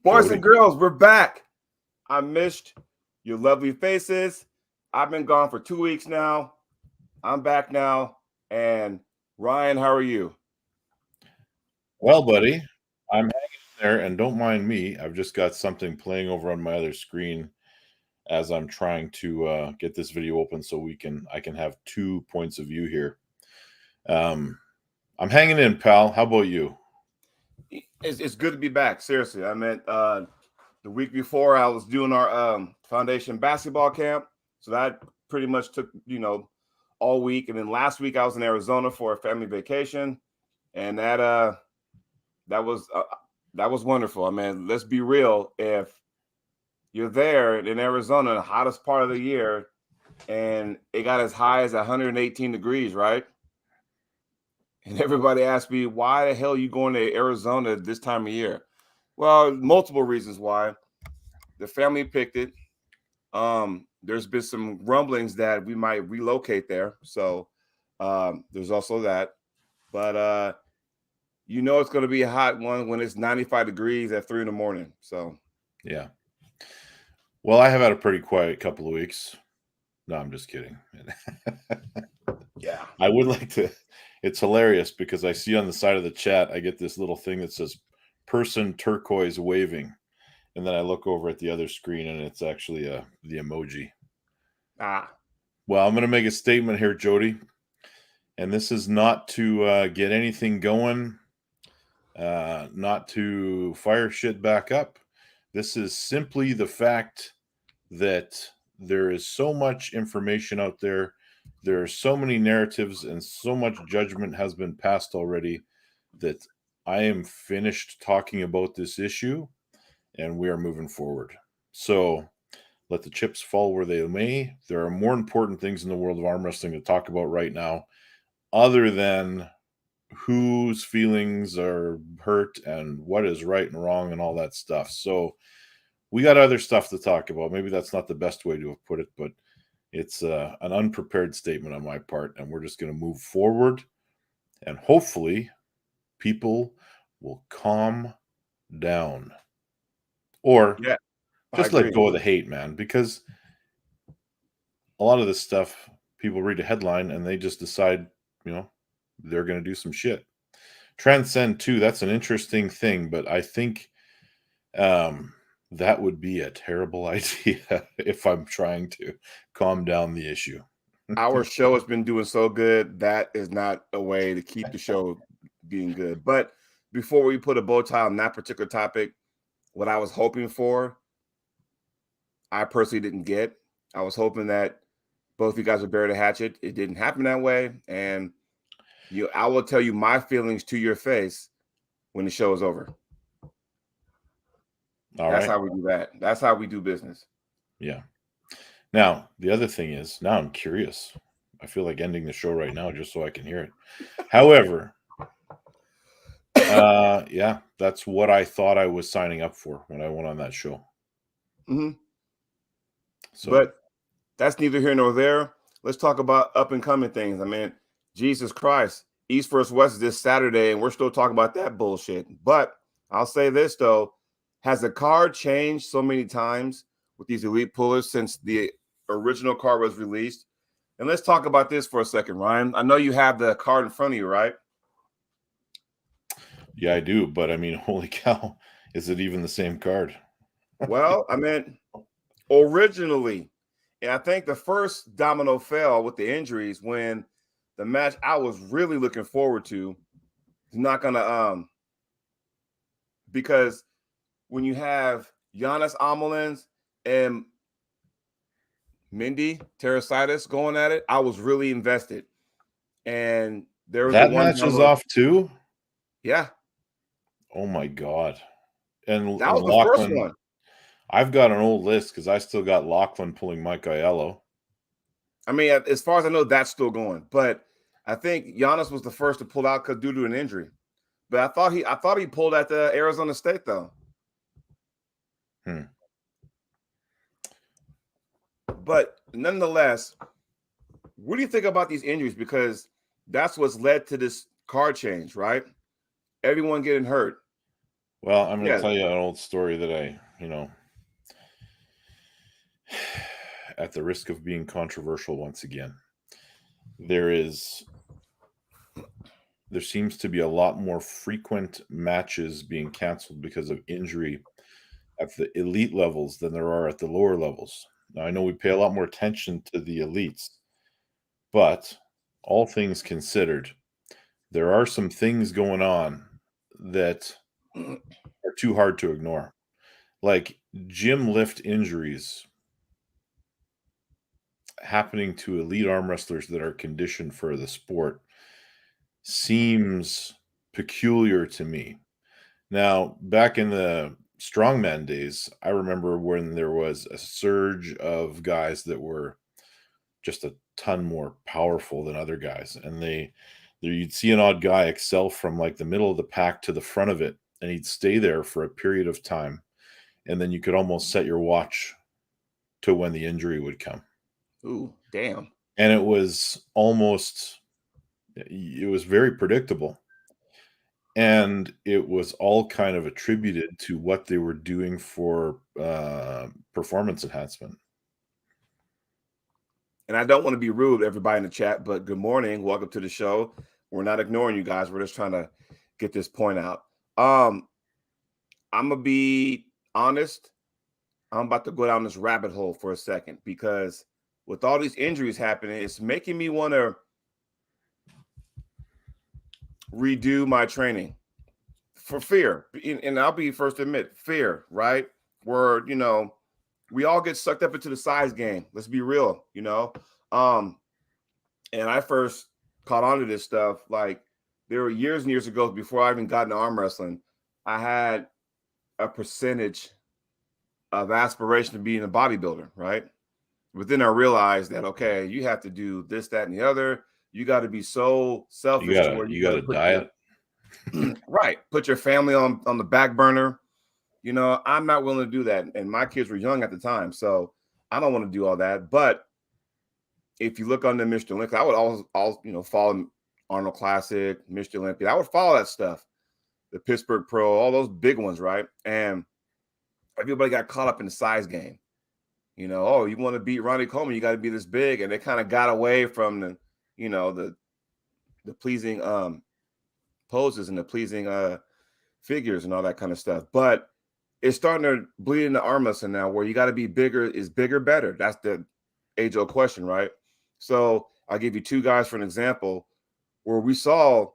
Boys Jody. and girls, we're back. I missed your lovely faces. I've been gone for 2 weeks now. I'm back now. And Ryan, how are you? Well, buddy, I'm hanging in there, and don't mind me. I've just got something playing over on my other screen as I'm trying to get this video open so I can have 2 points of view here. I'm hanging in, pal. How about you? It's good to be back. Seriously, I meant the week before I was doing our foundation basketball camp, so that pretty much took all week. And then last week I was in Arizona for a family vacation, and that was wonderful. I mean, let's be real. If you're there in Arizona, the hottest part of the year, and it got as high as 118 degrees, right? And everybody asked me, why the hell are you going to Arizona this time of year? Well, multiple reasons why. The family picked it. There's been some rumblings that we might relocate there. So there's also that. But it's going to be a hot one when it's 95 degrees at 3 a.m. So yeah. Well, I have had a pretty quiet couple of weeks. No, I'm just kidding. Yeah. I would like to. It's hilarious because I see on the side of the chat, I get this little thing that says person turquoise waving. And then I look over at the other screen and it's actually the emoji. Well, I'm going to make a statement here, Jody. And this is not to get anything going, not to fire shit back up. This is simply the fact that there is so much information out there. There are so many narratives and so much judgment has been passed already that I am finished talking about this issue and we are moving forward. So let the chips fall where they may. There are more important things in the world of arm wrestling to talk about right now other than whose feelings are hurt and what is right and wrong and all that stuff. So we got other stuff to talk about. Maybe that's not the best way to have put it, but it's an unprepared statement on my part, and we're just going to move forward, and hopefully people will calm down or just let go of the hate, man, because a lot of this stuff, people read a headline and they just decide, they're going to do some shit. Transcend too, that's an interesting thing, but I think that would be a terrible idea if I'm trying to calm down the issue. Our show has been doing so good. That is not a way to keep the show being good. But before we put a bow tie on that particular topic, what I was hoping for, I personally didn't get. I was hoping that both of you guys would bury the hatchet. It didn't happen that way. And I will tell you my feelings to your face when the show is over. That's how we do that. That's how we do business. Yeah. Now, the other thing is, now I'm curious. I feel like ending the show right now just so I can hear it. However, yeah, that's what I thought I was signing up for when I went on that show. Mm-hmm. So, but that's neither here nor there. Let's talk about up and coming things. I mean, Jesus Christ, East vs. West is this Saturday, and we're still talking about that bullshit. But I'll say this, though. Has the card changed so many times with these elite pullers since the original card was released? And let's talk about this for a second, Ryan. I know you have the card in front of you, right? Yeah, I do. But I mean, holy cow, is it even the same card? Well, I mean, originally, and I think the first domino fell with the injuries when the match I was really looking forward to is not going to because when you have Giannis Amelins and Mindy Terrasitis going at it, I was really invested. And there was that match is off too? Yeah. Oh my God. And that was the first one. I've got an old list because I still got Lachlan pulling Mike Aiello. I mean, as far as I know, that's still going. But I think Giannis was the first to pull out due to an injury. But I thought he pulled at the Arizona State though. But nonetheless, what do you think about these injuries? Because that's what's led to this card change, right? Everyone getting hurt. Well, I'm going to Yeah. tell you an old story that at the risk of being controversial once again, there seems to be a lot more frequent matches being canceled because of injury at the elite levels than there are at the lower levels. Now, I know we pay a lot more attention to the elites, but all things considered, there are some things going on that are too hard to ignore. Like gym lift injuries happening to elite arm wrestlers that are conditioned for the sport seems peculiar to me. Now, back in the strongman days, I remember when there was a surge of guys that were just a ton more powerful than other guys, and you'd see an odd guy excel from like the middle of the pack to the front of it, and he'd stay there for a period of time, and then you could almost set your watch to when the injury would come. Ooh, damn. And it was very predictable. And it was all kind of attributed to what they were doing for performance enhancement. And I don't want to be rude to everybody in the chat, but good morning. Welcome to the show. We're not ignoring you guys. We're just trying to get this point out. I'm going to be honest. I'm about to go down this rabbit hole for a second, because with all these injuries happening, it's making me want to redo my training for fear. And I'll be first to admit, fear, right? Where, we all get sucked up into the size game. Let's be real, And I first caught on to this stuff, like, there were years and years ago, before I even got into arm wrestling, I had a percentage of aspiration to being a bodybuilder, right? But then I realized that, okay, you have to do this, that, and the other. You got to be so selfish to where You you got got to to put diet. right, put your family on the back burner. I'm not willing to do that, and my kids were young at the time, so I don't want to do all that. But if you look on the Mr. Olympia, I would always follow Arnold Classic, Mr. Olympia. I would follow that stuff, the Pittsburgh Pro, all those big ones, right? And everybody got caught up in the size game. Oh, you want to beat Ronnie Coleman, you got to be this big, and they kind of got away from the pleasing poses and the pleasing figures and all that kind of stuff. But it's starting to bleed into arm wrestling now, where you got to be bigger. Is bigger better? That's the age-old question, right? So I'll give you two guys for an example, where we saw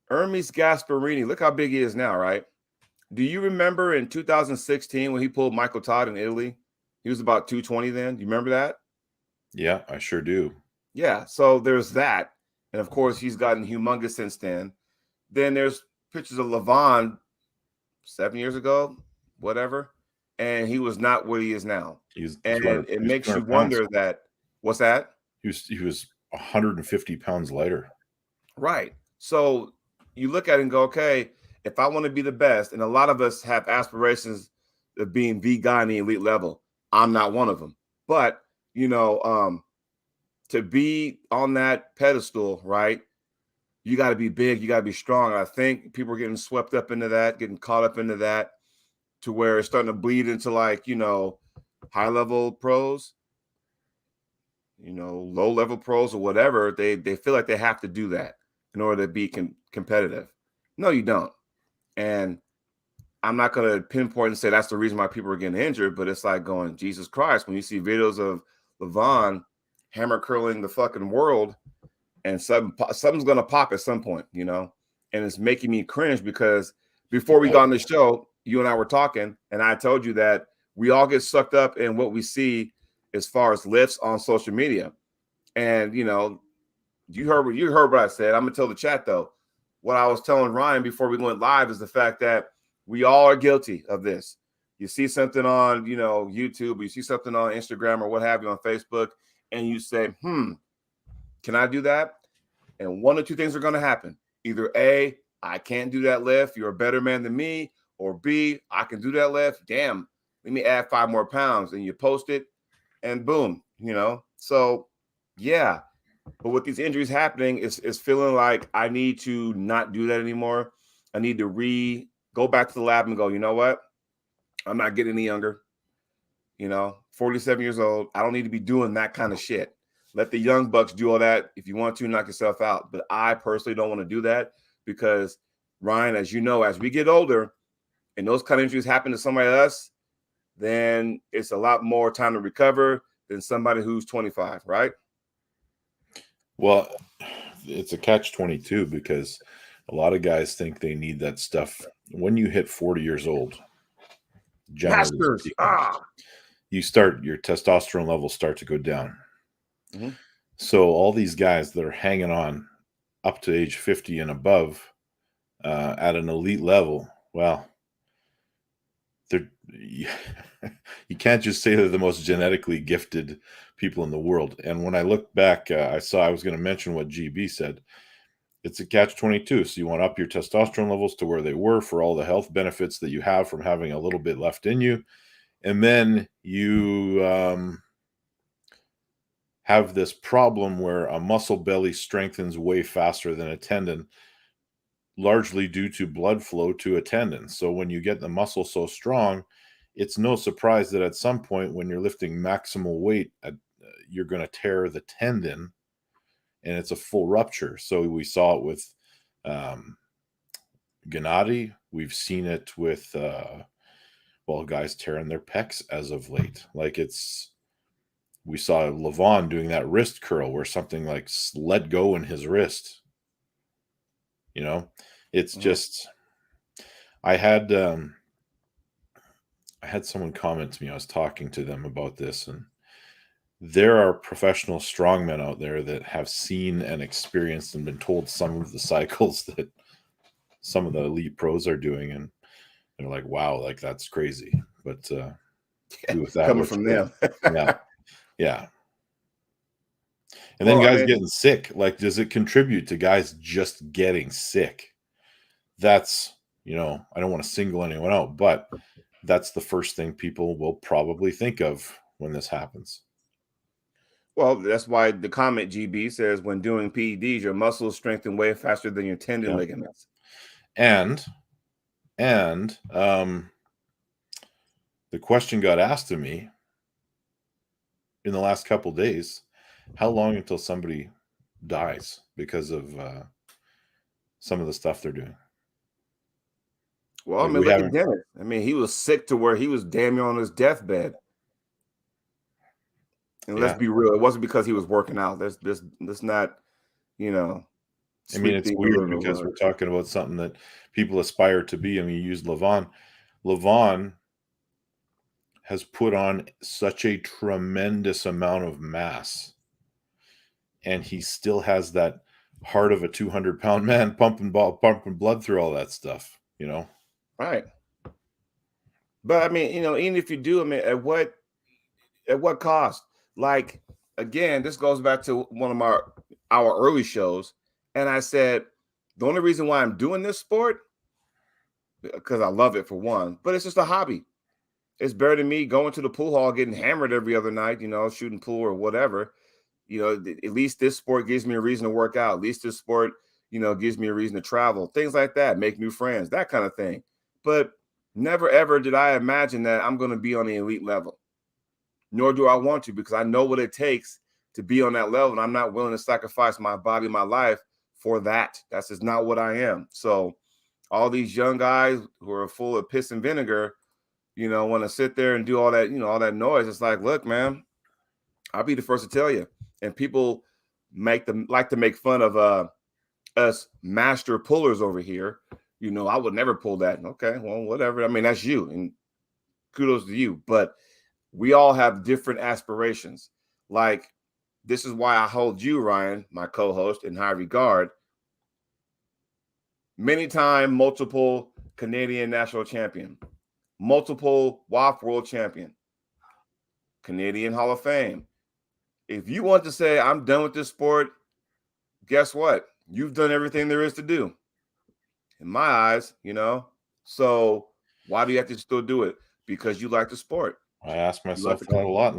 Hermes Gasparini. Look how big he is now, right? Do you remember in 2016 when he pulled Michael Todd in Italy? He was about 220 then. Do you remember that? Yeah, I sure do. Yeah. So there's that. And of course, he's gotten humongous since then. Then there's pictures of Levon 7 years ago, whatever. And he was not what he is now. And it makes you wonder that, what's that? He was 150 pounds lighter. Right. So you look at it and go, okay, if I want to be the best, and a lot of us have aspirations of being the guy in the elite level. I'm not one of them. But, to be on that pedestal, right, you got to be big, you got to be strong. I think people are getting swept up into that, getting caught up into that, to where it's starting to bleed into, like, high level pros, low level pros or whatever. They feel like they have to do that in order to be competitive. No, you don't. And I'm not going to pinpoint and say that's the reason why people are getting injured, but it's like going, Jesus Christ, when you see videos of Levon hammer curling the fucking world, and something's going to pop at some point, and it's making me cringe, because before we got on the show, you and I were talking, and I told you that we all get sucked up in what we see as far as lifts on social media. And, you heard what I said. I'm going to tell the chat, though. What I was telling Ryan before we went live is the fact that we all are guilty of this. You see something on, YouTube, or you see something on Instagram or what have you, on Facebook, and you say, can I do that? And one or two things are going to happen. Either A, I can't do that lift, you're a better man than me, or B, I can do that lift. Damn, let me add 5 more pounds. And you post it, and boom, So, yeah. But with these injuries happening, it's feeling like I need to not do that anymore. I need to go back to the lab and go, you know what? I'm not getting any younger. 47 years old. I don't need to be doing that kind of shit. Let the young bucks do all that. If you want to, knock yourself out. But I personally don't want to do that because, Ryan, as you know, as we get older and those kind of injuries happen to somebody else, then it's a lot more time to recover than somebody who's 25, right? Well, it's a catch-22 because a lot of guys think they need that stuff when you hit 40 years old. Generally speaking, your testosterone levels start to go down. Mm-hmm. So all these guys that are hanging on up to age 50 and above at an elite level, well, you can't just say they're the most genetically gifted people in the world. And when I look back, I was going to mention what GB said. It's a catch-22. So you want to up your testosterone levels to where they were for all the health benefits that you have from having a little bit left in you. And then you have this problem where a muscle belly strengthens way faster than a tendon, largely due to blood flow to a tendon. So when you get the muscle so strong, it's no surprise that at some point when you're lifting maximal weight, you're going to tear the tendon and it's a full rupture. So we saw it with Gennady. We've seen it with, guys tearing their pecs as of late. We saw Levon doing that wrist curl where something like let go in his wrist. It's just, I had someone comment to me. I was talking to them about this, and there are professional strongmen out there that have seen and experienced and been told some of the cycles that some of the elite pros are doing, and they're like, wow, like that's crazy. But do with that coming from them. Yeah. And then guys getting sick, like, does it contribute to guys just getting sick? That's, I don't want to single anyone out, but that's the first thing people will probably think of when this happens. Well, that's why the comment GB says when doing PEDs, your muscles strengthen way faster than your tendon ligaments. And the question got asked to me in the last couple of days, how long until somebody dies because of some of the stuff they're doing? Well, look at Dennis. He was sick to where he was damn near on his deathbed. And let's be real, it wasn't because he was working out. That's not, it's weird because we're talking about something that people aspire to be. You used Levon. Levon has put on such a tremendous amount of mass, and he still has that heart of a 200-pound man pumping blood through all that stuff, Right. But even if you do, at what cost? Like, again, this goes back to one of our early shows, and I said the only reason why I'm doing this sport because I love it for one, but it's just a hobby. It's better than me going to the pool hall getting hammered every other night, shooting pool or whatever. At least this sport gives me a reason to work out. At least this sport, gives me a reason to travel, things like that, make new friends, that kind of thing. But never, ever did I imagine that I'm going to be on the elite level, nor do I want to, because I know what it takes to be on that level. And I'm not willing to sacrifice my body, my life for that. That's just not what I am. So all these young guys who are full of piss and vinegar, want to sit there and do all that, all that noise. It's like, look, man, I'll be the first to tell you. And people like to make fun of us master pullers over here. I would never pull that. Okay, well, whatever. That's you, and kudos to you. But we all have different aspirations. Like, this is why I hold you, Ryan, my co-host, in high regard. Many-time multiple Canadian national champion, multiple WAF world champion, Canadian Hall of Fame. If you want to say I'm done with this sport, guess what? You've done everything there is to do. In my eyes, So why do you have to still do it? Because you like the sport. I asked myself that a lot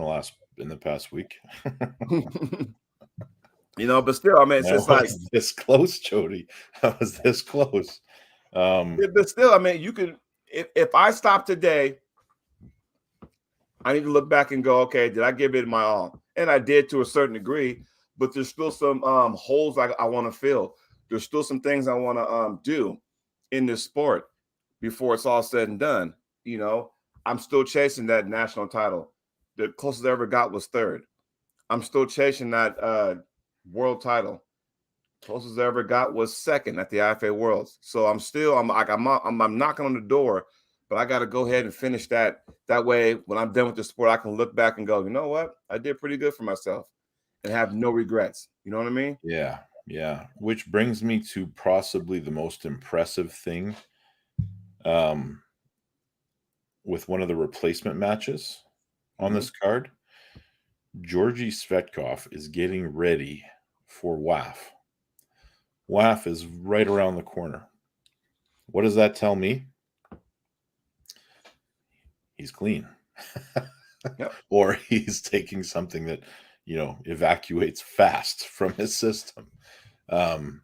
in the past week. But still, it's just like this close, Jody. I was this close. But still, I mean, you could if I stop today, I need to look back and go, okay, did I give it my all? And I did to a certain degree, but there's still some holes I want to fill. There's still some things I want to do in this sport before it's all said and done. You know, I'm still chasing that national title. The closest I ever got was third. I'm still chasing that world title. Closest I ever got was second at the IFA Worlds. So I'm knocking on the door, but I got to go ahead and finish that. That way, when I'm done with the sport, I can look back and go, you know what? I did pretty good for myself and have no regrets. You know what I mean? Yeah, yeah. Which brings me to possibly the most impressive thing with one of the replacement matches on this card. Georgie Svetkov is getting ready for WAF. WAF is right around the corner. What does that tell me? He's clean. Yep. Or he's taking something that, evacuates fast from his system. And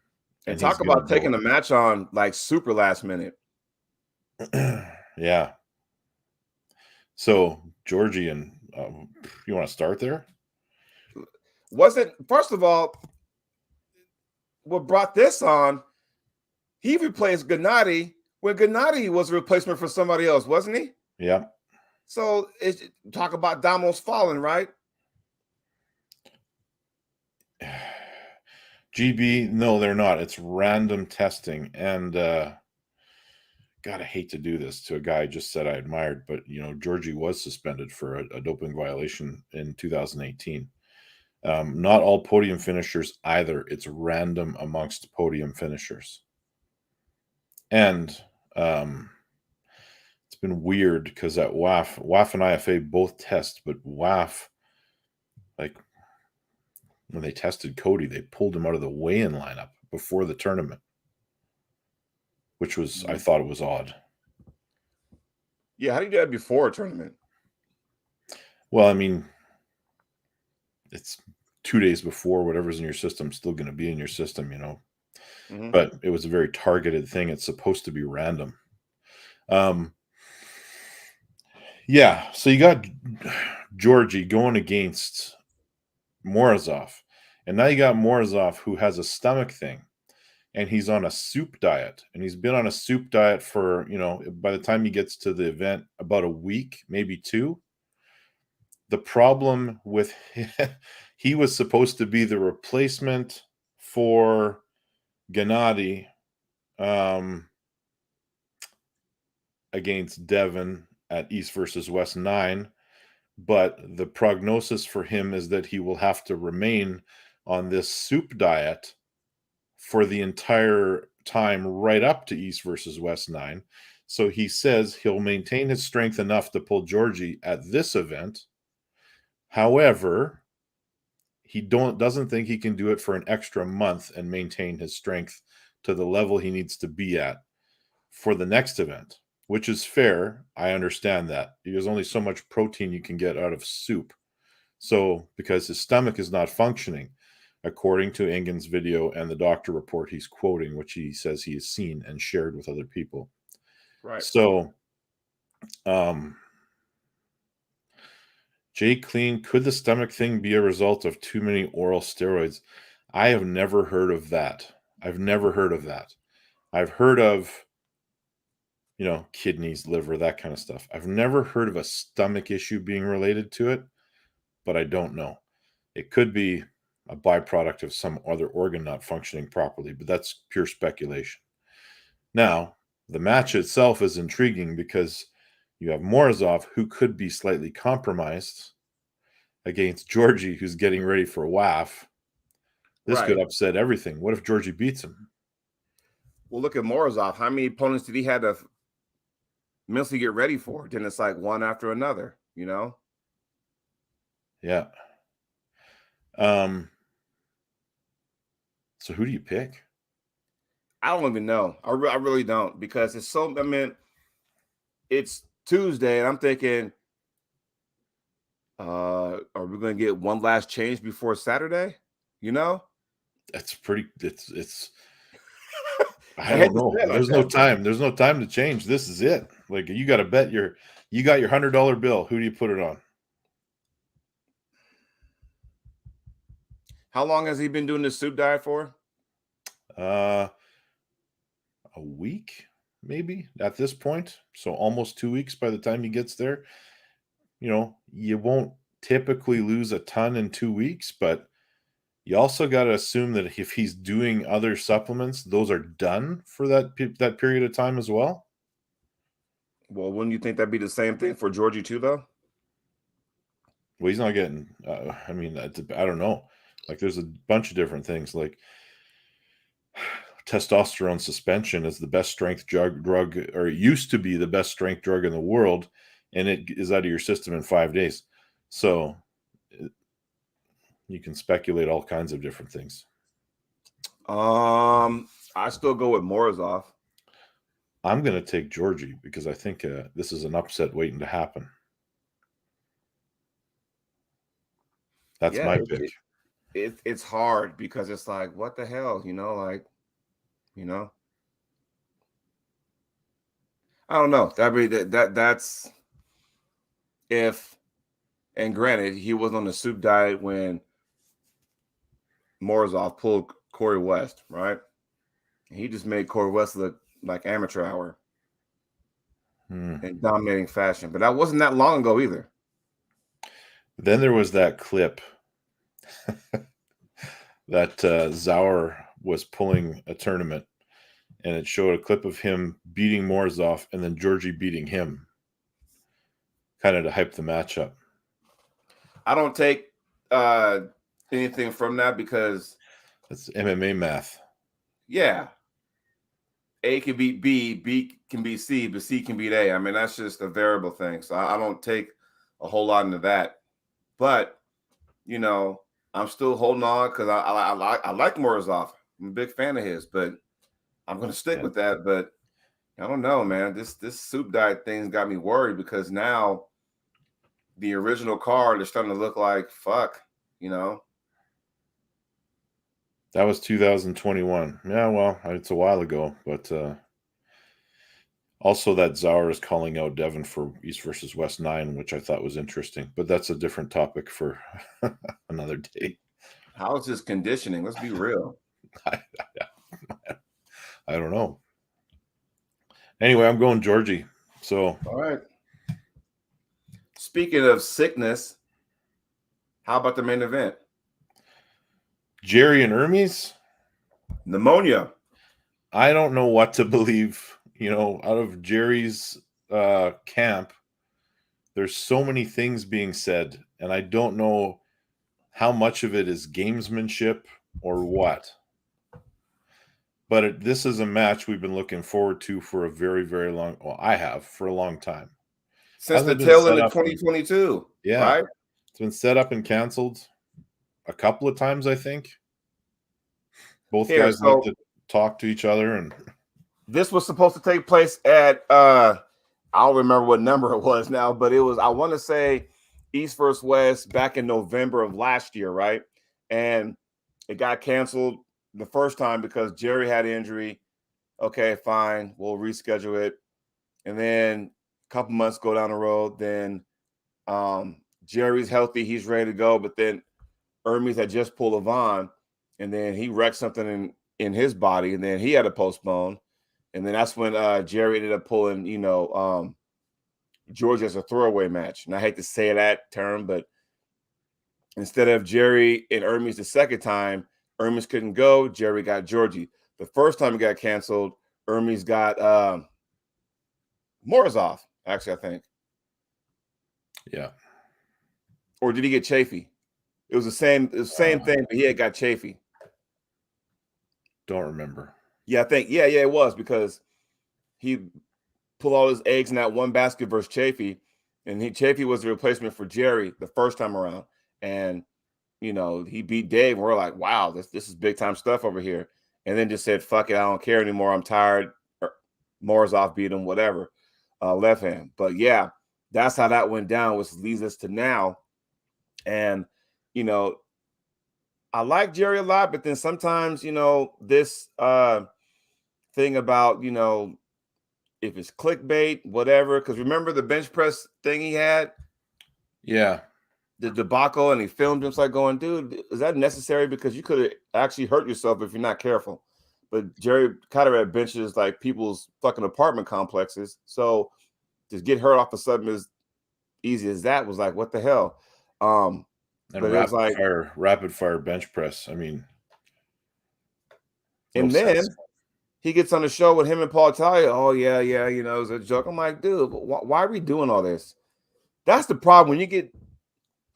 talk about taking the match on like super last minute. Yeah. So, Georgie, and you want to start there? First of all, what brought this on, he replaced Gennady when Gennady was a replacement for somebody else, wasn't he? Yeah. So talk about dominoes falling, right? GB, no, they're not. It's random testing. And God, I hate to do this to a guy I just said I admired, but Georgie was suspended for a doping violation in 2018. Not all podium finishers either. It's random amongst podium finishers. And it's been weird because at WAF and IFA both test, but WAF, like when they tested Cody, they pulled him out of the weigh-in lineup before the tournament, which was, I thought it was odd. Yeah, how do you do that before a tournament? Well, I mean, it's 2 days before. Whatever's in your system is still going to be in your system, But it was a very targeted thing. It's supposed to be random. Yeah, so you got Georgie going against Morozov. And now you got Morozov, who has a stomach thing. And he's on a soup diet. And he's been on a soup diet for, by the time he gets to the event, about a week, maybe 2. The problem with he was supposed to be the replacement for Gennady against Devin at East versus West 9. But the prognosis for him is that he will have to remain on this soup diet for the entire time right up to East versus West 9. So he says he'll maintain his strength enough to pull Georgie at this event. However, he doesn't think he can do it for an extra month and maintain his strength to the level he needs to be at for the next event, which is fair. I understand that. There's only so much protein you can get out of soup. So, because his stomach is not functioning, according to Engen's video and the doctor report he's quoting, which he says he has seen and shared with other people. Right. So, Jay Clean, could the stomach thing be a result of too many oral steroids? I have never heard of that. I've heard of, kidneys, liver, that kind of stuff. I've never heard of a stomach issue being related to it, but I don't know. It could be a byproduct of some other organ not functioning properly, but that's pure speculation. Now, the match itself is intriguing because you have Morozov, who could be slightly compromised, against Georgie, who's getting ready for a WAF. This could upset everything. What if Georgie beats him? Well, look at Morozov. How many opponents did he have to mentally get ready for? Then it's like one after another, Yeah. So who do you pick? I don't even know. I really don't, because it's so. I mean, it's Tuesday, and I'm thinking, are we going to get one last change before Saturday? That's pretty. It's I don't know. There's no time. There's no time to change. This is it. Like, you got to bet you got your $100 bill. Who do you put it on? How long has he been doing this soup diet for? A week, maybe at this point. So almost 2 weeks by the time he gets there. You know, you won't typically lose a ton in 2 weeks, but you also got to assume that if he's doing other supplements, those are done for that period of time as well. Well, wouldn't you think that'd be the same thing for Georgie too, though? Well, he's not getting. I mean, I don't know. Like, there's a bunch of different things. Like, testosterone suspension is the best strength drug, or it used to be the best strength drug in the world, and it is out of your system in 5 days. So you can speculate all kinds of different things. I still go with Morozov. I'm going to take Georgie because I think this is an upset waiting to happen. That's my pick. It's hard because it's like, what the hell, I don't know. That's if, and granted, he was on the soup diet when Morozov pulled Corey West, right? He just made Corey West look like amateur hour in dominating fashion. But that wasn't that long ago either. Then there was that clip that Zauer was pulling a tournament, and it showed a clip of him beating Morozov and then Georgie beating him, kind of to hype the match up. I don't take anything from that because it's MMA math. Yeah. A can beat B, B can beat C, but C can beat A. I mean, that's just a variable thing. So I don't take a whole lot into that. But, I'm still holding on because I like Morozov. I'm a big fan of his, but I'm going to stick with that. But I don't know, man. This soup diet thing's got me worried because now the original card is starting to look like fuck, That was 2021. Yeah, well, it's a while ago, but also that Zauer is calling out Devin for East versus West 9, which I thought was interesting, but that's a different topic for another day. How is his conditioning? Let's be real. I don't know. Anyway, I'm going Georgie. So, all right. Speaking of sickness, how about the main event? Jerry and Hermes? Pneumonia. I don't know what to believe. Out of Jerry's camp, there's so many things being said, and I don't know how much of it is gamesmanship or what. But this is a match we've been looking forward to for a very, very long. Well, I have for a long time. Since the tail end of 2022. Yeah. Right? It's been set up and canceled a couple of times, I think. Both guys like to talk to each other, and this was supposed to take place at I don't remember what number it was now, but it was, I want to say, East versus West back in November of last year, right? And it got canceled the first time because Jerry had injury. Okay, fine, we'll reschedule it. And then a couple months go down the road, then Jerry's healthy, he's ready to go, but then Hermes had just pulled a Vaughn, and then he wrecked something in his body, and then he had to postpone. And then that's when Jerry ended up pulling, Georgie as a throwaway match. And I hate to say that term, but instead of Jerry and Hermes the second time, Hermes couldn't go. Jerry got Georgie. The first time it got canceled, Hermes got Morozov, actually, I think. Yeah. Or did he get Chafee? It was the same thing, but he had got Chafee. Don't remember. Yeah, I think. Yeah, it was because he pulled all his eggs in that one basket versus Chafee, and Chafee was the replacement for Jerry the first time around. And, he beat Dave, and we're like, wow, this is big time stuff over here. And then just said, fuck it, I don't care anymore. I'm tired. Morozov beat him, whatever, left hand. But yeah, that's how that went down, which leads us to now. And, I like Jerry a lot, but then sometimes, this thing about, if it's clickbait, whatever. Because remember the bench press thing he had? Yeah. The debacle, and he filmed him like going, dude, is that necessary? Because you could have actually hurt yourself if you're not careful. But Jerry Carteret benches like people's fucking apartment complexes. So to get hurt off of something as easy as that was like, what the hell? And but it was like rapid fire bench press. I mean, and then he gets on the show with him and Paul Talia. Oh yeah, it was a joke. I'm like, dude, why are we doing all this? That's the problem when you get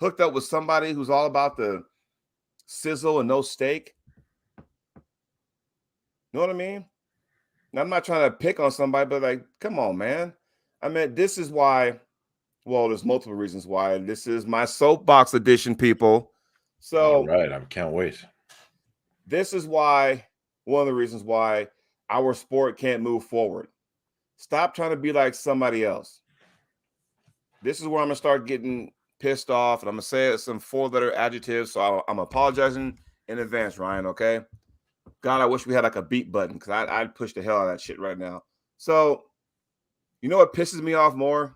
hooked up with somebody who's all about the sizzle and no steak. You know what I mean? And I'm not trying to pick on somebody, but like, come on, man. I mean, this is why. Well, there's multiple reasons why. This is my soapbox edition, people. So, all right, I can't wait. This is why, one of the reasons why our sport can't move forward. Stop trying to be like somebody else. This is where I'm going to start getting pissed off, and I'm going to say some 4-letter adjectives. So I'm apologizing in advance, Ryan, okay? God, I wish we had like a beat button because I'd push the hell out of that shit right now. So, you know what pisses me off more?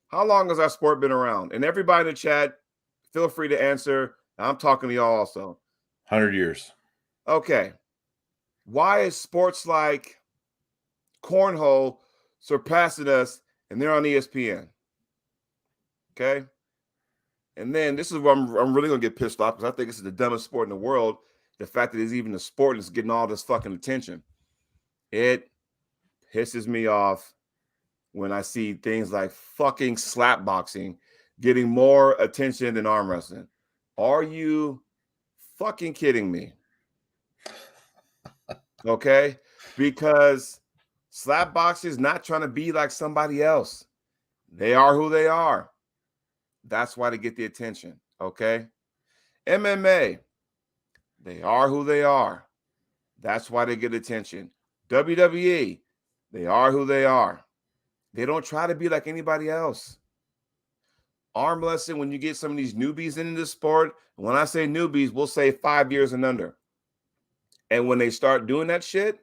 How long has our sport been around? And everybody in the chat, feel free to answer. I'm talking to y'all also. 100 years. Okay. Why is sports like cornhole surpassing us and they're on ESPN? Okay. And then this is where I'm really going to get pissed off because I think this is the dumbest sport in the world. The fact that it's even a sport that's getting all this fucking attention. It pisses me off when I see things like fucking slap boxing getting more attention than arm wrestling. Are you fucking kidding me? Okay? Because slap boxing is not trying to be like somebody else. They are who they are. That's why they get the attention. Okay? MMA, they are who they are. That's why they get attention. WWE, they are who they are. They don't try to be like anybody else. Arm wrestling, when you get some of these newbies into the sport, when I say newbies, we'll say 5 years and under. And when they start doing that shit,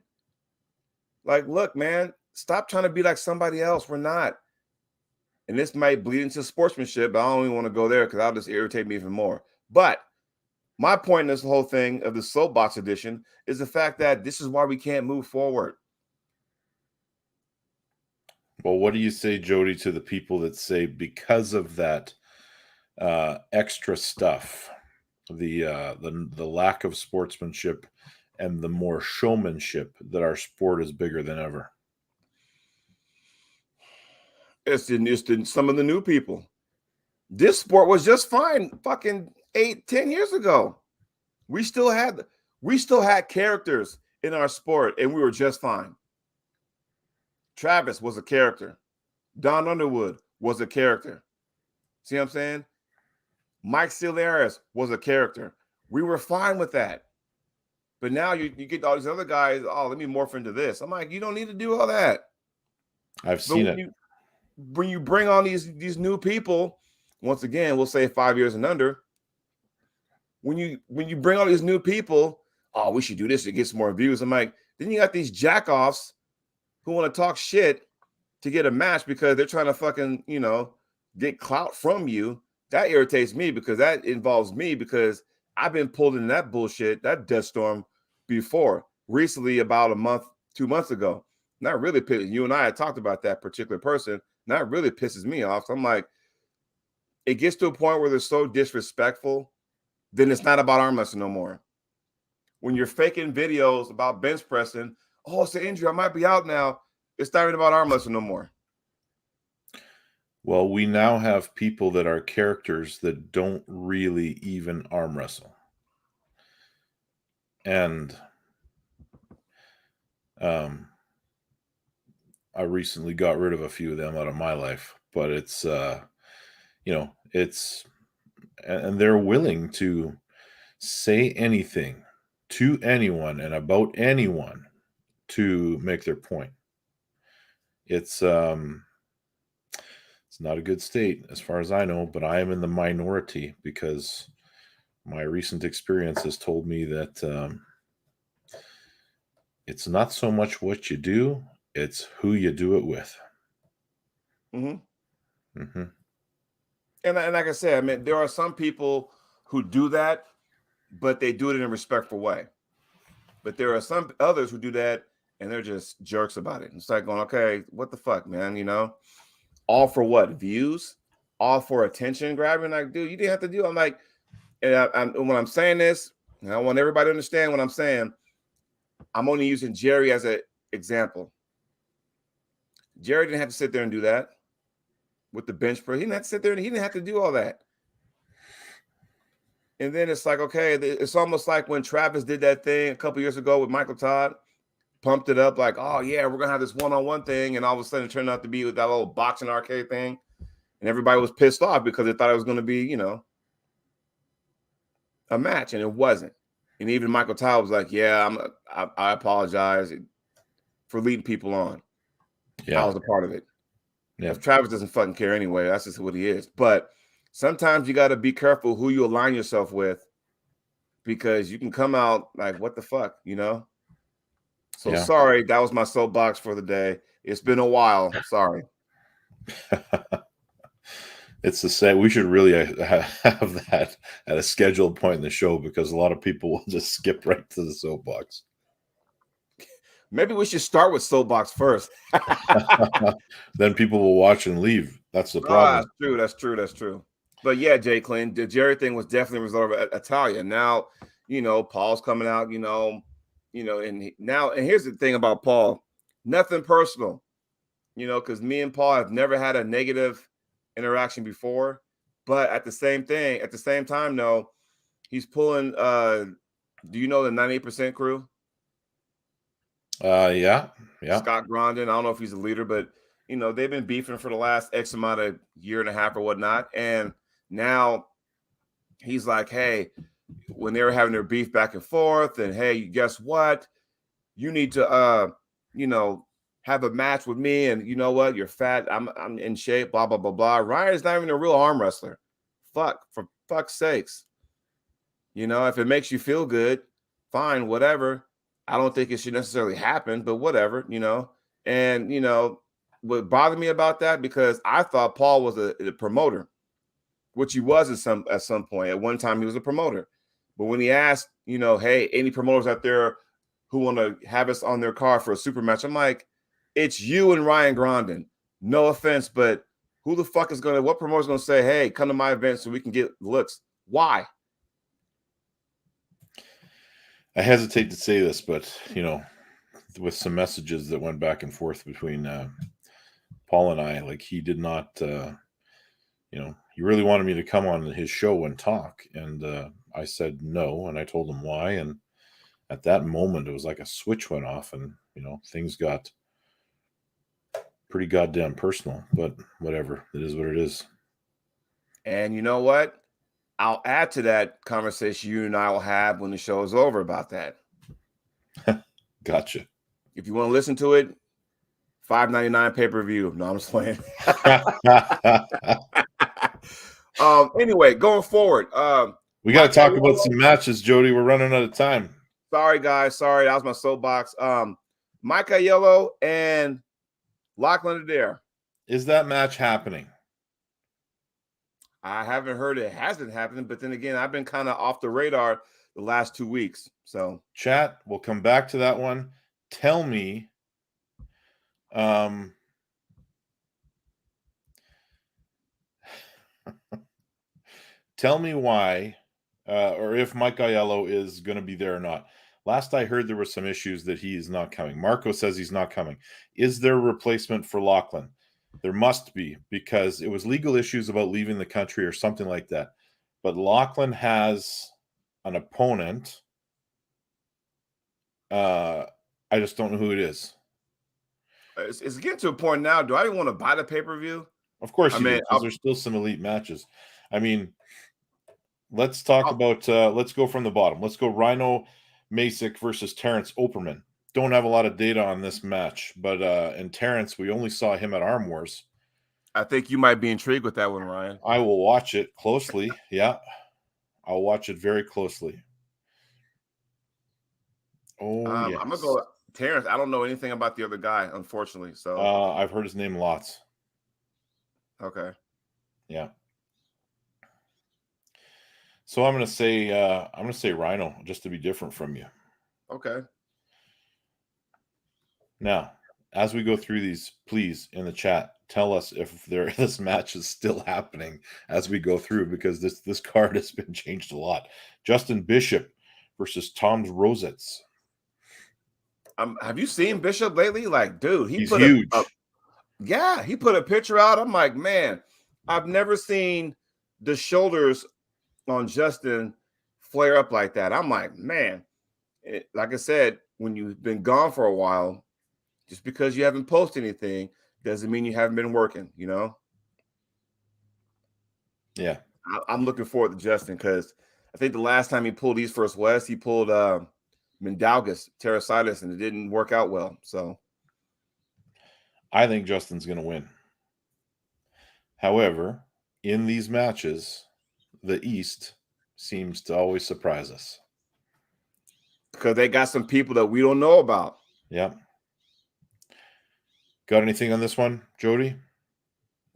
like, look, man, stop trying to be like somebody else. We're not. And this might bleed into sportsmanship, but I don't even want to go there because that'll just irritate me even more. But my point in this whole thing of the Soapbox edition is the fact that this is why we can't move forward. Well, what do you say, Jody, to the people that say because of that extra stuff, the lack of sportsmanship and the more showmanship, that our sport is bigger than ever? It's some of the new people. This sport was just fine fucking 8-10 years ago. We still had characters in our sport, and we were just fine. Travis was a character. Don Underwood was a character. See what I'm saying? Mike Solaris was a character. We were fine with that. But now you get all these other guys, oh, let me morph into this. I'm like, you don't need to do all that. I've seen it. When you bring on these new people, once again, we'll say 5 years and under, when you bring all these new people, oh, we should do this to get some more views. I'm like, then you got these jackoffs who want to talk shit to get a match because they're trying to fucking, get clout from you. That irritates me because that involves me because I've been pulled in that bullshit, that death storm before. Recently, about 2 months ago. Not really pissed. You and I had talked about that particular person. That really pisses me off. So I'm like, it gets to a point where they're so disrespectful, then it's not about arm wrestling no more. When you're faking videos about bench pressing, oh, it's an injury, I might be out now. It's not even about arm wrestling no more. Well, we now have people that are characters that don't really even arm wrestle. And I recently got rid of a few of them out of my life, but it's, and they're willing to say anything to anyone and about anyone to make their point. It's not a good state as far as I know, but I am in the minority because my recent experience has told me that It's not so much what you do, it's who you do it with. Mm-hmm. Mm-hmm. And like I said, I mean, there are some people who do that, but they do it in a respectful way. But there are some others who do that and they're just jerks about it. It's like going, okay, what the fuck, man? You know, all for what? Views? All for attention grabbing? Like, dude, you didn't have to do it. I'm like, and when I'm saying this, and I want everybody to understand what I'm saying, I'm only using Jerry as an example. Jerry didn't have to sit there and do that with the bench press. He didn't have to sit there and he didn't have to do all that. And then it's like, okay, it's almost like when Travis did that thing a couple years ago with Michael Todd, pumped it up like, oh yeah, we're gonna have this one-on-one thing, and all of a sudden it turned out to be with that little boxing arcade thing, and everybody was pissed off because they thought it was going to be, you know, a match, and it wasn't. And even Michael Todd was like, yeah, I apologize for leading people on. Yeah, I was a part of it. yeah. Travis doesn't fucking care anyway. That's just what he is. But sometimes you got to be careful who you align yourself with, because you can come out like, what the fuck, you know? So Yeah. sorry, that was my soapbox for the day. It's been a while. Sorry. It's the same. We should really have that at a scheduled point in the show, because a lot of people will just skip right to the soapbox. Maybe we should start with soapbox first. Then people will watch and leave. That's the problem. That's true. But yeah, Jay Clinton, the Jerry thing was definitely a result of Italia. Now, you know, Paul's coming out, and here's the thing about Paul, nothing personal, because me and Paul have never had a negative interaction before, but at the same time, though, he's pulling, do you know the 98% crew? Yeah. Scott Grondin. I don't know if he's a leader, but they've been beefing for the last X amount of year and a half or whatnot. And now he's like, hey, when they were having their beef back and forth, and hey, guess what? You need to have a match with me, and you know what? You're fat. I'm in shape, blah, blah, blah, blah. Ryan is not even a real arm wrestler. For fuck's sakes. If it makes you feel good, fine, whatever. I don't think it should necessarily happen, but whatever, And what bothered me about that, because I thought Paul was a promoter, which he was at some point. At one time, he was a promoter. But when he asked, hey, any promoters out there who want to have us on their card for a super match, I'm like, it's you and Ryan Grondin. No offense, but who the fuck is what promoter is going to say, hey, come to my event so we can get looks? Why? I hesitate to say this, but with some messages that went back and forth between Paul and I, like, he did not, he really wanted me to come on his show and talk, and I said no, and I told him why, and at that moment it was like a switch went off, and things got pretty goddamn personal. But whatever, it is what it is. And you know what? I'll add to that conversation you and I will have when the show is over about that. Gotcha. If you want to listen to it, $5.99 pay-per-view. No, I'm just playing. Anyway, going forward. We got to talk about some matches, Jody. We're running out of time. Sorry, guys. Sorry, that was my soapbox. Micah Yellow and Lachlan Adair. Is that match happening? I haven't heard it hasn't happened, but then again, I've been kind of off the radar the last 2 weeks. So chat, we'll come back to that one. Tell me, tell me why, or if Mike Aiello is going to be there or not. Last I heard, there were some issues that he is not coming. Marco says he's not coming. Is there a replacement for Lachlan? There must be, because it was legal issues about leaving the country or something like that. But Lachlan has an opponent. I just don't know who it is. It's getting to a point now. Do I even want to buy the pay-per-view? Of course you do, because there's still some elite matches. I mean, let's talk about, let's go from the bottom. Let's go Rhino Masick versus Terrence Operman. Don't have a lot of data on this match, but in Terrence, we only saw him at Arm Wars. I think you might be intrigued with that one, Ryan. I will watch it closely. Yeah, I'll watch it very closely. Oh, yes. I'm gonna go Terrence, I don't know anything about the other guy, unfortunately. So I've heard his name lots. okay. Yeah. So I'm gonna say Rhino, just to be different from you. Okay. Now, as we go through these, please in the chat tell us if this match is still happening as we go through, because this card has been changed a lot. Justin Bishop versus Tom's Rosettes. Have you seen Bishop lately? Like, dude, He's huge. He put a picture out. I'm like, man, I've never seen the shoulders on Justin flare up like that. I'm like, man, like I said, when you've been gone for a while, just because you haven't posted anything doesn't mean you haven't been working, you know? Yeah. I'm looking forward to Justin because I think the last time he pulled East First West, he pulled Mindaugas, Terrasitis, and it didn't work out well. So I think Justin's going to win. However, in these matches, the East seems to always surprise us. Because they got some people that we don't know about. Yeah. Got anything on this one, Jody?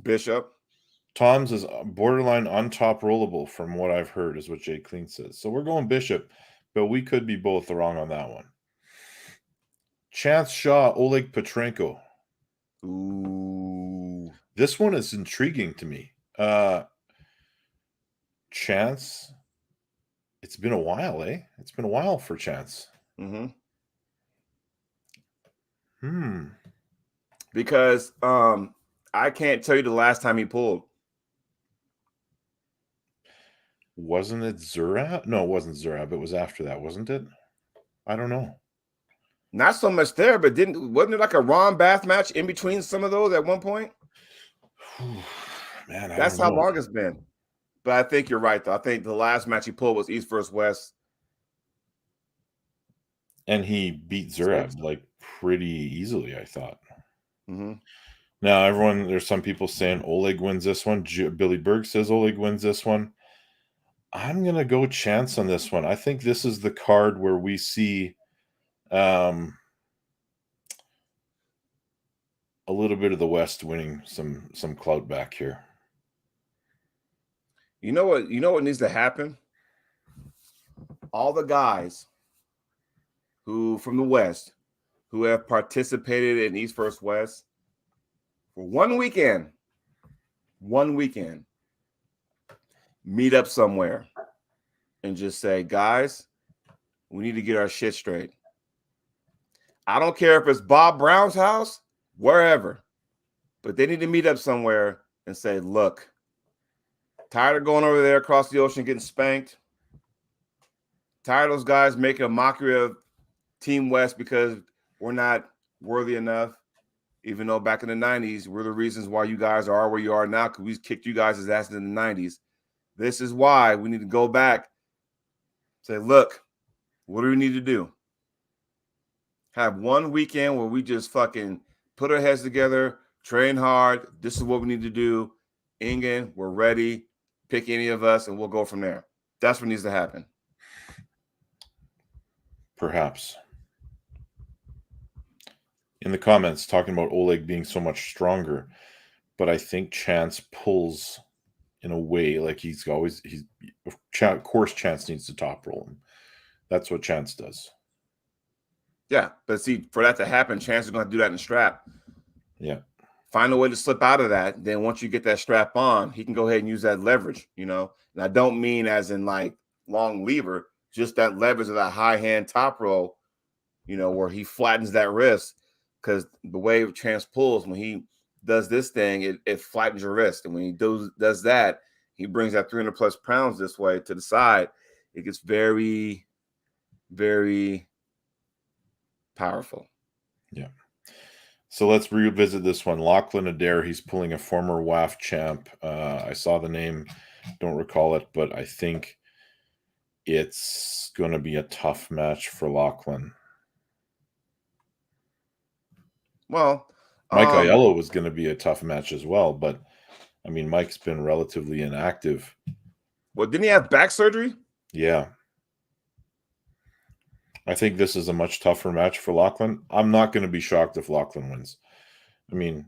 Bishop. Tom's is borderline on top rollable from what I've heard, is what Jay Clean says. So we're going Bishop, but we could be both wrong on that one. Chance Shaw, Oleg Petrenko. Ooh. This one is intriguing to me. Chance, it's been a while, eh? It's been a while for Chance. Because I can't tell you the last time he pulled. Wasn't it Zurab? No, it wasn't Zurab. It was after that, wasn't it? I don't know. Not so much there, but wasn't it like a Ron Bath match in between some of those at one point? Man, that's how long it's been. But I think you're right, though. I think the last match he pulled was East versus West. And he beat Zurab like pretty easily, I thought. Mm-hmm. Now, there's some people saying Oleg wins this one. Billy Berg says Oleg wins this one. I'm going to go Chance on this one. I think this is the card where we see a little bit of the West winning some clout back here. You know what needs to happen? All the guys who from the West who have participated in East versus West for one weekend, meet up somewhere and just say, guys, we need to get our shit straight. I don't care if it's Bob Brown's house, wherever, but they need to meet up somewhere and say, look, tired of going over there across the ocean getting spanked. Tired of those guys making a mockery of Team West because we're not worthy enough, even though back in the 90s, we're the reasons why you guys are where you are now, because we kicked you guys' asses in the 90s. This is why we need to go back, say, look, what do we need to do? Have one weekend where we just fucking put our heads together, train hard. This is what we need to do. Ingen, we're ready. Pick any of us, and we'll go from there. That's what needs to happen. Perhaps. In the comments, talking about Oleg being so much stronger, but I think Chance pulls in a way like of course Chance needs to top roll him. That's what Chance does. Yeah, but see, for that to happen, Chance is going to do that in the strap. Yeah. Find a way to slip out of that. Then once you get that strap on, he can go ahead and use that leverage, And I don't mean as in like long lever, just that leverage of that high hand top roll, where he flattens that wrist. Because the way Chance pulls, when he does this thing, it flattens your wrist. And when he does that, he brings that 300 plus pounds this way to the side. It gets very, very powerful. Yeah. So let's revisit this one. Lachlan Adair, he's pulling a former WAF champ. I saw the name, don't recall it, but I think it's going to be a tough match for Lachlan. Well, Mike Aiello was going to be a tough match as well, but I mean, Mike's been relatively inactive. Well, didn't he have back surgery? Yeah. I think this is a much tougher match for Lachlan. I'm not going to be shocked if Lachlan wins. I mean,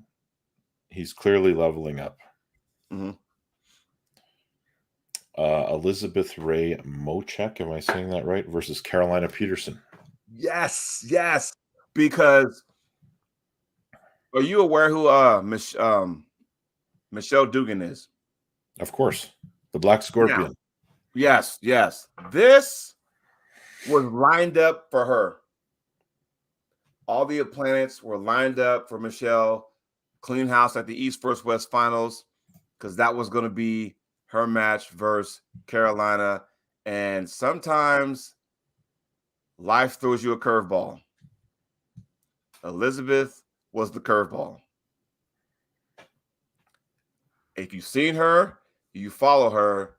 he's clearly leveling up. Mm-hmm. Elizabeth Ray Mochek, am I saying that right? Versus Carolina Peterson. Yes. Because are you aware who Michelle Dugan is? Of course. The Black Scorpion. Now, yes. This was lined up for her. All the planets were lined up for Michelle. Clean house at the East vs. West finals, because that was going to be her match versus Carolina. And sometimes life throws you a curveball. Elizabeth was the curveball. If you've seen her, you follow her,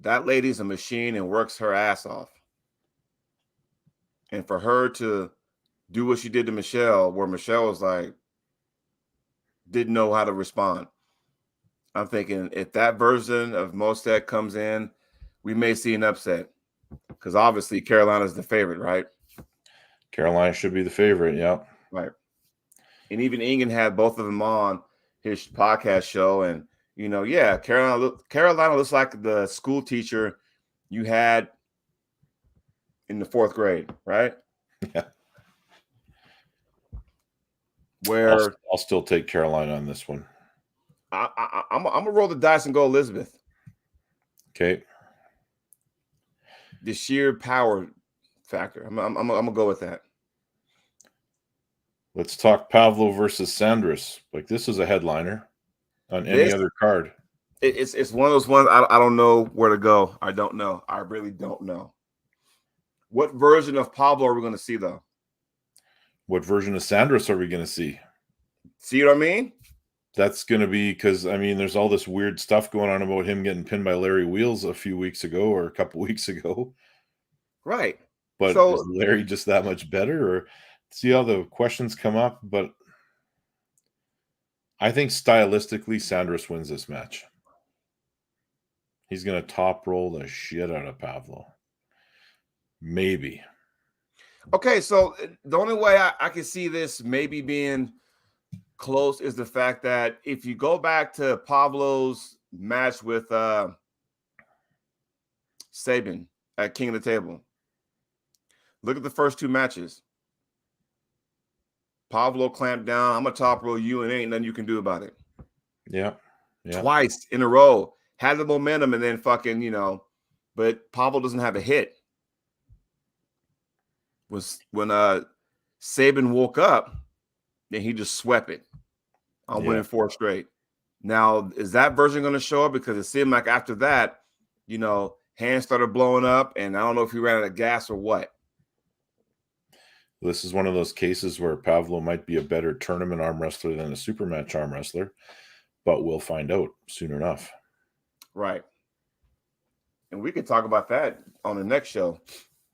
that lady's a machine and works her ass off. And for her to do what she did to Michelle, where Michelle was like, didn't know how to respond. I'm thinking if that version of Mostek comes in, we may see an upset, because obviously Carolina's the favorite, right? Carolina should be the favorite, yeah. Right. And even Ingen had both of them on his podcast show, and Carolina looks like the school teacher you had in the 4th grade, right? Yeah. Where I'll still take Carolina on this one. I'm gonna roll the dice and go Elizabeth. Okay. The sheer power factor. I'm gonna go with that. Let's talk Pavlo versus Sandris. Like, this is a headliner on any other card. It's one of those ones I don't know where to go. I don't know. I really don't know. What version of Pablo are we going to see, though? What version of Sandris are we going to see? See what I mean? That's going to be because, I mean, there's all this weird stuff going on about him getting pinned by Larry Wheels a few weeks ago or a couple weeks ago. Right. But is Larry just that much better? Or see how the questions come up? But I think stylistically, Sandris wins this match. He's going to top roll the shit out of Pavlo. Maybe. Okay, so the only way I can see this maybe being close is the fact that if you go back to Pablo's match with Sabin at King of the Table, look at the first 2 matches. Pablo clamped down. I'm going to top roll you and ain't nothing you can do about it. Yeah. Twice in a row. Had the momentum and then fucking, but Pablo doesn't have a hit. Was when Sabin woke up, then he just swept it on winning 4 straight. Now, is that version going to show up? Because it seemed like after that, hands started blowing up, and I don't know if he ran out of gas or what. This is one of those cases where Pavlo might be a better tournament arm wrestler than a super match arm wrestler, but we'll find out soon enough. Right. And we could talk about that on the next show.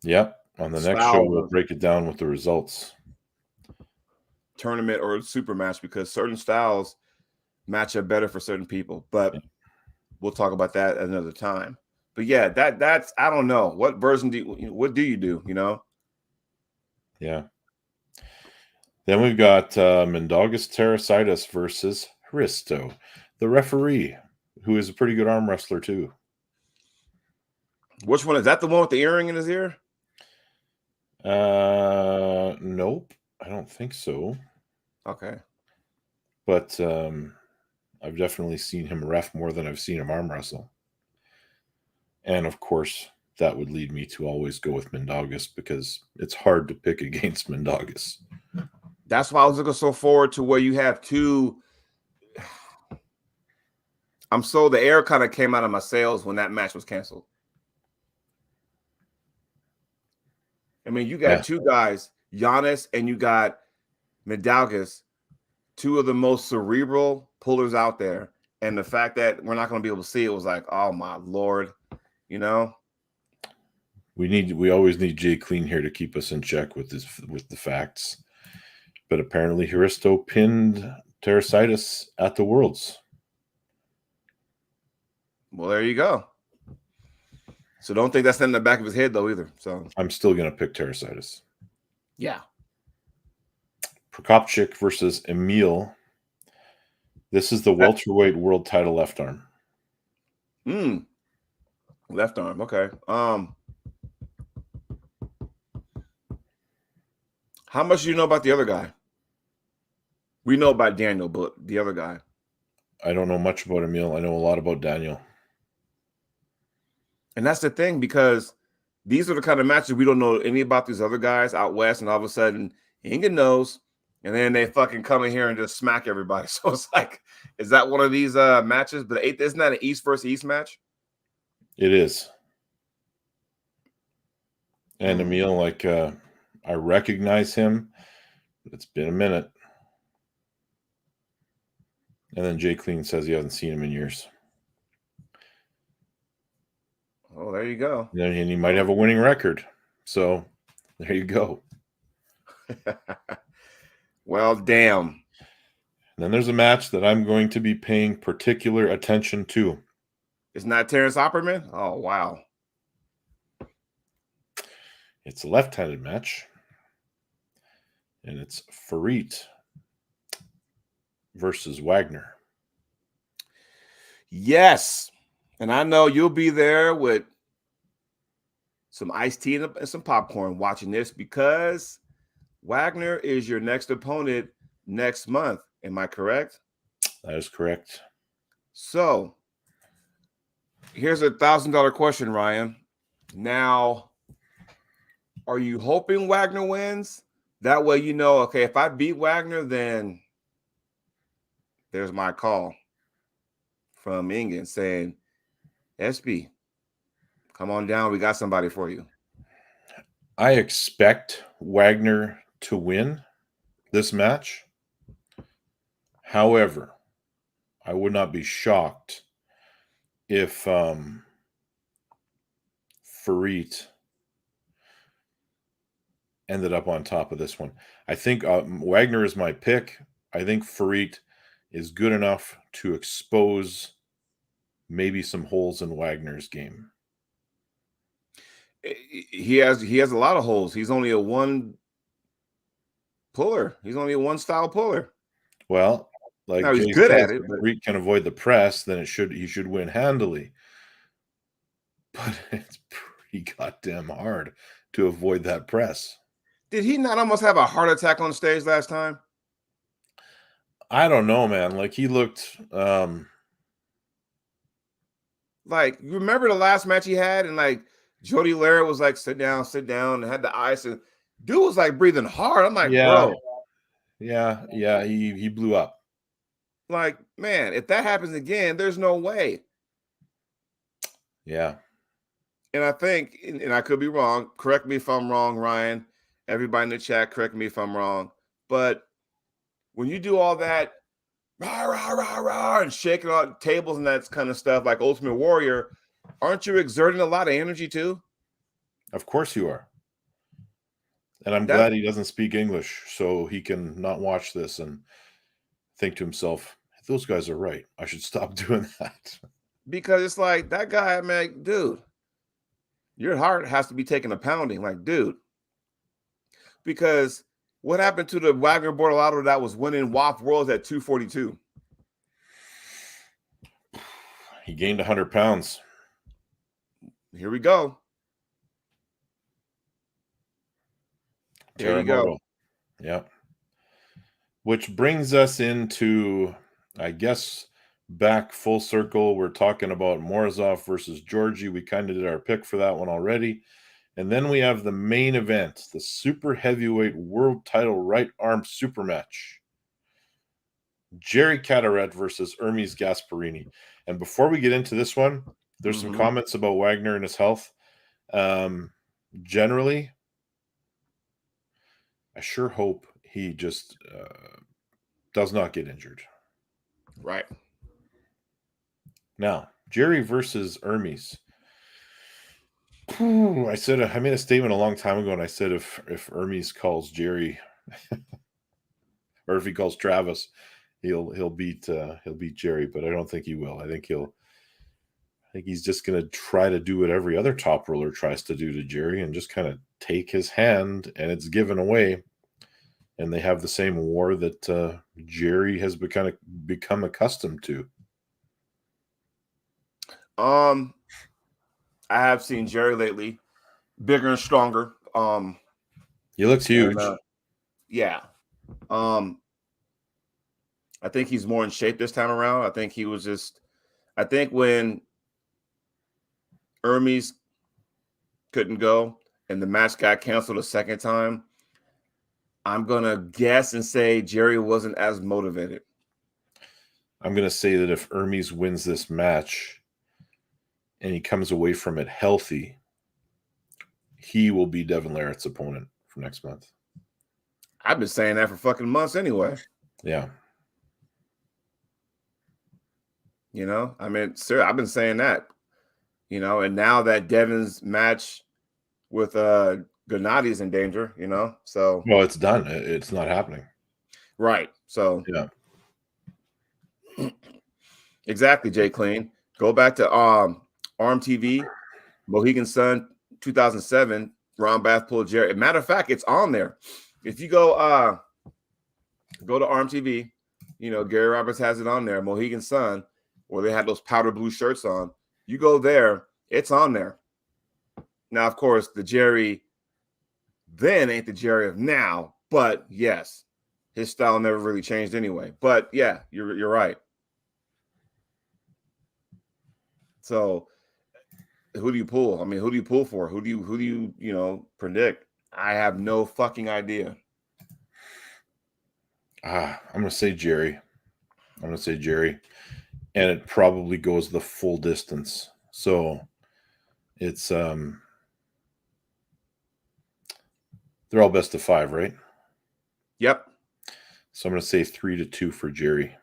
Yep. On the next show, we'll break it down with the results. Tournament or super match, because certain styles match up better for certain people. But we'll talk about that at another time. But yeah, that's I don't know. What version what do you do, Yeah. Then we've got Mindaugas Terrasitis versus Hristo, the referee, who is a pretty good arm wrestler too. Which one is that? The one with the earring in his ear? Nope, I don't think so. Okay. But I've definitely seen him ref more than I've seen him arm wrestle. And of course, that would lead me to always go with Mindaugas, because it's hard to pick against Mindaugas. That's why I was looking so forward to where you have 2. The air kind of came out of my sails when that match was canceled. I mean, you got 2 guys, Giannis and you got Mindaugas, 2 of the most cerebral pullers out there. And the fact that we're not going to be able to see it was like, oh my Lord, We always need Jay Clean here to keep us in check with the facts. But apparently Hristo pinned Terrasitis at the Worlds. Well, there you go. So don't think that's in the back of his head though either. So I'm still going to pick Terrasitis. yeah. Prokopchik versus Emil. This is the welterweight world title left arm. Left arm. Okay. How much do you know about the other guy? We know about Daniel, but the other guy. I don't know much about Emil. I know a lot about Daniel. And that's the thing, because these are the kind of matches we don't know any about these other guys out west, and all of a sudden Ingen knows, and then they fucking come in here and just smack everybody. So it's like, is that one of these matches? But isn't that an East versus East match? It is. And Emil, like, I recognize him, but it's been a minute. And then Jay Clean says he hasn't seen him in years. Oh, there you go. And he might have a winning record. So there you go. Well, damn. And then there's a match that I'm going to be paying particular attention to. It's not Terrence Opperman? Oh, wow. It's a left-handed match. And it's Farid versus Wagner. Yes. And I know you'll be there with some iced tea and some popcorn watching this, because Wagner is your next opponent next month. Am I correct? That is correct. So here's a $1,000 question, Ryan. Now, are you hoping Wagner wins? That way, you know, okay, if I beat Wagner, then there's my call from Ingen saying, Espey, come on down. We got somebody for you. I expect Wagner to win this match. However, I would not be shocked if Farid ended up on top of this one. I think Wagner is my pick. I think Farid is good enough to expose maybe some holes in Wagner's game. He has a lot of holes. He's only a one puller. He's only a one style puller. Well, like now, he's Jay good says, at it. If Farid can avoid the press, then he should win handily. But it's pretty goddamn hard to avoid that press. Did he not almost have a heart attack on stage last time? I don't know, man. Like, he looked like, you remember the last match he had, and like Jody Lara was like, sit down, and had the ice, and dude was like breathing hard. I'm like, yeah, bro. Yeah, he blew up. Like, man, if that happens again, there's no way. Yeah. And I think, and I could be wrong, correct me if I'm wrong, Ryan. Everybody in the chat, correct me if I'm wrong. But when you do all that, rah, rah, rah, rah, and shaking on tables and that kind of stuff, like Ultimate Warrior, aren't you exerting a lot of energy too? Of course you are. And I'm glad he doesn't speak English, so he can not watch this and think to himself, those guys are right. I should stop doing that. Because it's like, that guy, man, dude, your heart has to be taking a pounding. Like, dude. Because what happened to the Wagner Bortolotto that was winning WAF Worlds at 242? He gained 100 pounds. Here we go. There you go. Yeah. Which brings us into, I guess, back full circle. We're talking about Morozov versus Georgie. We kind of did our pick for that one already. And then we have the main event, the super heavyweight world title right arm super match. Jerry Cataret versus Hermes Gasparini. And before we get into this one, there's some comments about Wagner and his health. Generally, I sure hope he just does not get injured. Right. Now, Jerry versus Hermes. I made a statement a long time ago, and I said if Hermes calls Jerry, or if he calls Travis, he'll beat Jerry, but I don't think he will. I think think he's just going to try to do what every other top roller tries to do to Jerry and just kind of take his hand, and it's given away. And they have the same war that Jerry has become accustomed to. I have seen Jerry lately, bigger and stronger. He looks huge. And, yeah. I think he's more in shape this time around. I think when Hermes couldn't go and the match got canceled a second time, I'm going to guess and say Jerry wasn't as motivated. I'm going to say that if Hermes wins this match and he comes away from it healthy, he will be Devin Larratt's opponent for next month. I've been saying that for fucking months anyway. Yeah. You know, I mean, sir, I've been saying that, you know, and now that Devin's match with Gennady is in danger, you know, so. Well, it's done. It's not happening. Right. So. Yeah. Exactly, Jay Clean. Go back to Arm TV, Mohegan Sun 2007, Ron Bath pulled Jerry. Matter of fact, it's on there. If you go to Arm TV, you know, Gary Roberts has it on there, Mohegan Sun, where they had those powder blue shirts on. You go there, it's on there. Now, of course, the Jerry then ain't the Jerry of now, but yes, his style never really changed anyway. But yeah, you're right. So who do you pull? I mean, who do you pull for? Who do you predict? I have no fucking idea. I'm going to say Jerry. And it probably goes the full distance. So it's they're all best of 5, right? Yep. So I'm going to say 3-2 for Jerry.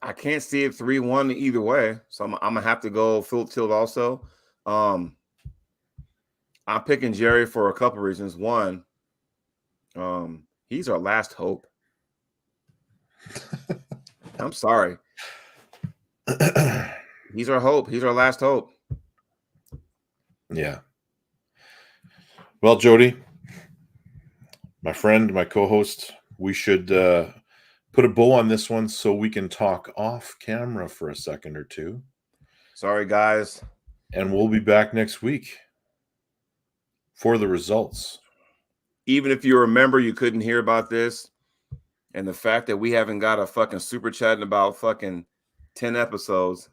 I can't see it 3-1 either way, so I'm gonna have to go full tilt also. I'm picking Jerry for a couple reasons. One, he's our last hope. I'm sorry. He's our hope. He's our last hope. Yeah. Well, Jody, my friend, my co-host, we should put a bow on this one so we can talk off camera for a second or two. Sorry, guys. And we'll be back next week for the results. Even if you remember you couldn't hear about this, and the fact that we haven't got a fucking super chat in about fucking 10 episodes.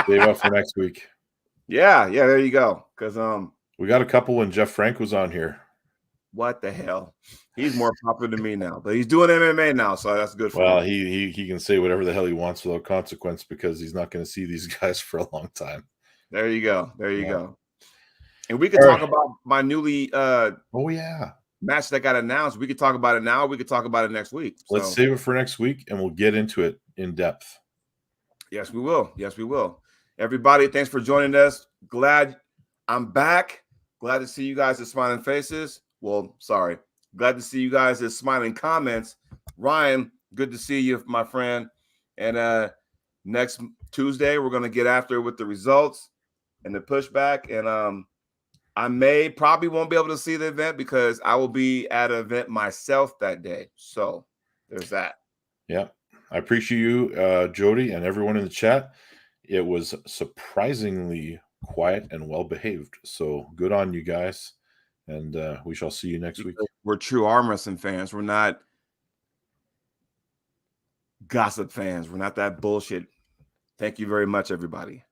Save up for next week. Yeah, there you go. Because we got a couple when Jeff Frank was on here. What the hell? He's more popular than me now, but he's doing MMA now, so that's good for him. He can say whatever the hell he wants without consequence because he's not going to see these guys for a long time. There you go. And we could talk about my newly match that got announced. We could talk about it now. We could talk about it next week. So. Let's save it for next week, and we'll get into it in depth. Yes, we will. Everybody, thanks for joining us. Glad I'm back. Glad to see you guys as smiling faces. Well, sorry. Glad to see you guys as smiling comments. Ryan, good to see you, my friend. And next Tuesday, we're going to get after it with the results and the pushback. And I probably won't be able to see the event because I will be at an event myself that day. So there's that. Yeah. I appreciate you, Jody, and everyone in the chat. It was surprisingly quiet and well behaved. So good on you guys. And we shall see you next week. We're true arm wrestling fans. We're not gossip fans. We're not that bullshit. Thank you very much, everybody.